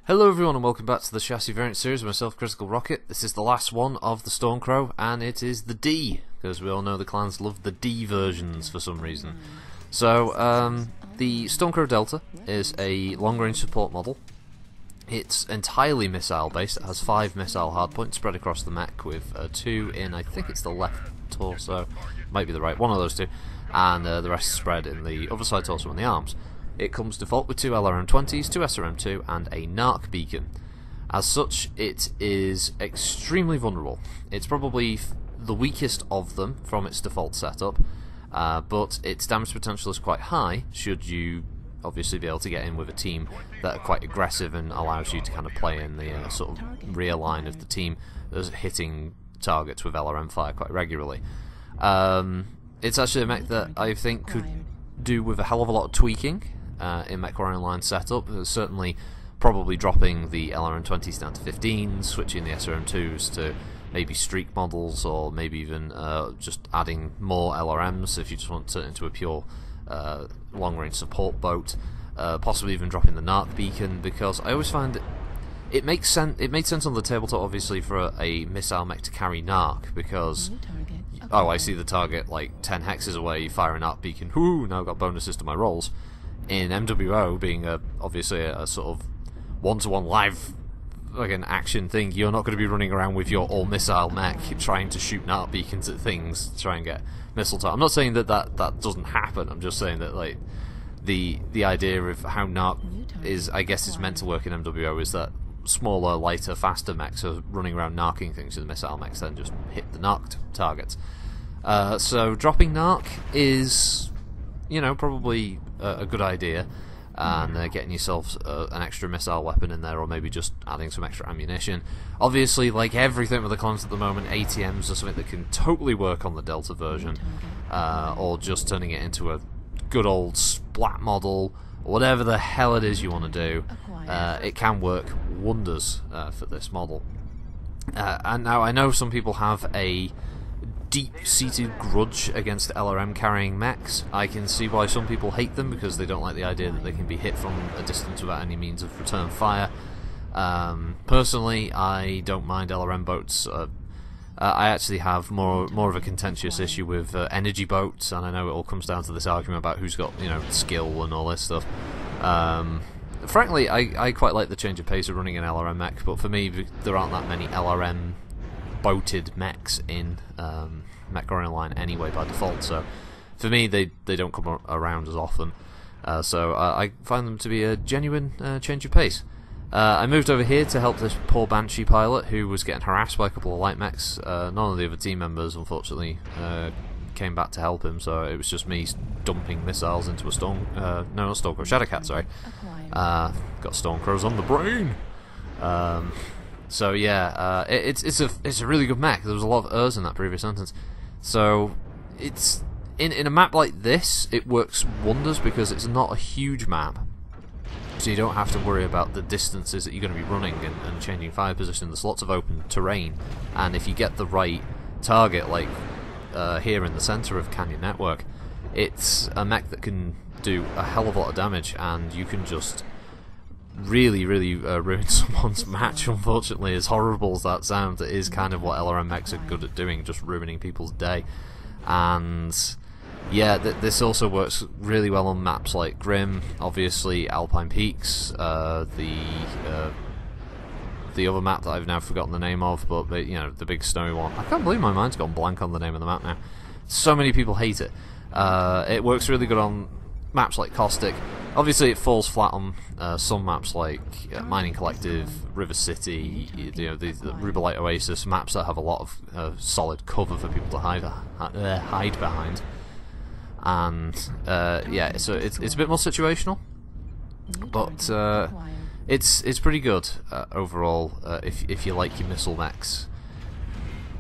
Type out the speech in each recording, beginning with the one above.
Hello everyone and welcome back to the Chassis Variant series with myself, Critical Rocket. This is the last one of the Stormcrow, and it is the D, because we all know the clans love the D versions for some reason. So, the Stormcrow Delta is a long-range support model. It's entirely missile-based. It has 5 missile hardpoints spread across the mech, with 2 in, I think it's the left torso, might be the right, one of those two, and the rest spread in the other side torso and the arms. It comes default with 2 LRM-20s, 2 SRM-2 and a NARC beacon. As such, it is extremely vulnerable. It's probably the weakest of them from its default setup, but its damage potential is quite high should you obviously be able to get in with a team that are quite aggressive and allows you to kind of play in the sort of rear line of the team that's hitting targets with LRM fire quite regularly. It's actually a mech that I think could do with a hell of a lot of tweaking in MechWarrior Online setup. Certainly probably dropping the LRM-20s down to 15, switching the SRM-2s to maybe streak models, or maybe even just adding more LRMs if you just want to turn it into a pure long-range support boat. Possibly even dropping the NARC beacon, because I always find it makes sense. It made sense on the tabletop, obviously, for a missile mech to carry NARC, because oh, I see the target like 10 hexes away, fire a NARC beacon, whoo, now I've got bonuses to my rolls. In MWO, being obviously a sort of one-to-one live like an action thing, you're not going to be running around with your all-missile mech trying to shoot NARC beacons at things to try and get missile time. I'm not saying that doesn't happen, I'm just saying that like the idea of how NARC is, I guess, is meant to work in MWO is that smaller, lighter, faster mechs are running around narking things, and the missile mechs then just hit the narked targets. So dropping NARC is, you know, probably a good idea, and getting yourself an extra missile weapon in there, or maybe just adding some extra ammunition. Obviously, like everything with the clans at the moment, ATMs are something that can totally work on the Delta version, or just turning it into a good old splat model, whatever the hell it is you want to do. It can work wonders for this model. And now I know some people have a deep-seated grudge against LRM carrying mechs. I can see why some people hate them, because they don't like the idea that they can be hit from a distance without any means of return fire. Personally, I don't mind LRM boats. I actually have more of a contentious issue with energy boats, and I know it all comes down to this argument about who's got, you know, skill and all this stuff. Frankly, I quite like the change of pace of running an LRM mech, but for me, there aren't that many LRM boated mechs in MechWarrior Online anyway by default, so for me they don't come around as often, so I find them to be a genuine change of pace. I moved over here to help this poor Banshee pilot who was getting harassed by a couple of light mechs. None of the other team members unfortunately came back to help him, so it was just me dumping missiles into a Stormcrow, Shadowcat, sorry. Got Stormcrows on the brain. So yeah, it's a really good mech. There was a lot of ers in that previous sentence. So it's in a map like this, it works wonders because it's not a huge map, so you don't have to worry about the distances that you're going to be running and changing fire position. There's lots of open terrain, and if you get the right target, like here in the centre of Canyon Network, it's a mech that can do a hell of a lot of damage, and you can just really ruin someone's match. Unfortunately, as horrible as that sounds, it is kind of what LRM mechs are good at doing, just ruining people's day. And yeah, this also works really well on maps like Grim, obviously Alpine Peaks, the other map that I've now forgotten the name of, but you know, the big snowy one. I can't believe my mind's gone blank on the name of the map now. So many people hate it. It works really good on maps like Caustic. Obviously it falls flat on some maps like Mining Collective, River City, you know, the Rubelite Oasis, maps that have a lot of solid cover for people to hide behind. And yeah, so it's a bit more situational, but it's pretty good overall if you like your missile mechs.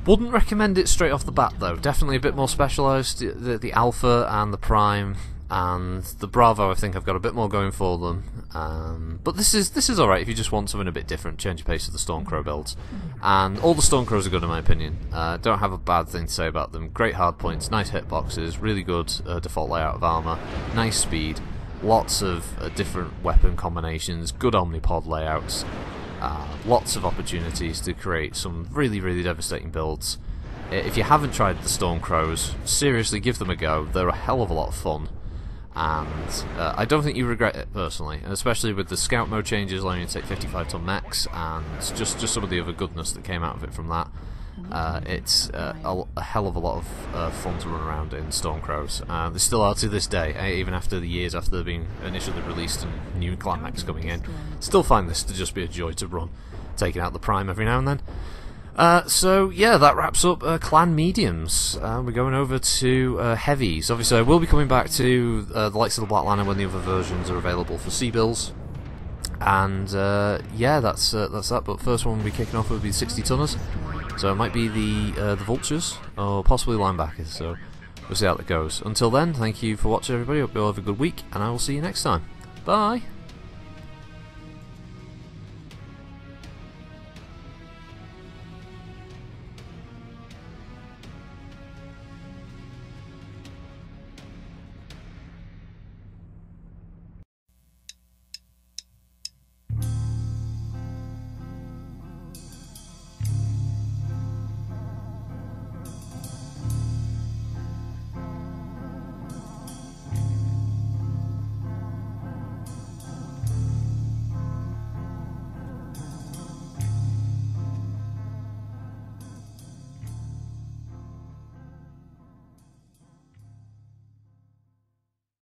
Wouldn't recommend it straight off the bat though. Definitely a bit more specialised. The Alpha and the Prime and the Bravo I think I've got a bit more going for them, but this is alright if you just want something a bit different, change the pace of the Stormcrow builds. And all the Stormcrows are good in my opinion, don't have a bad thing to say about them. Great hard points, nice hitboxes, really good default layout of armour, nice speed, lots of different weapon combinations, good omnipod layouts, lots of opportunities to create some really devastating builds. If you haven't tried the Stormcrows, seriously give them a go. They're a hell of a lot of fun, and I don't think you regret it personally, and especially with the scout mode changes allowing you to take 55-ton mechs and just some of the other goodness that came out of it from that. It's a hell of a lot of fun to run around in Stormcrows. They still are to this day, even after the years after they've been initially released and new clan mechs coming in. Still find this to just be a joy to run, taking out the prime every now and then. So yeah, that wraps up clan mediums. We're going over to heavies. Obviously I will be coming back to the likes of the Black Lantern when the other versions are available for C-bills. And yeah, that's that. But first one we'll be kicking off will be 60-tonners. So it might be the vultures, or possibly linebackers, so we'll see how that goes. Until then, thank you for watching everybody, hope you all have a good week, and I will see you next time. Bye!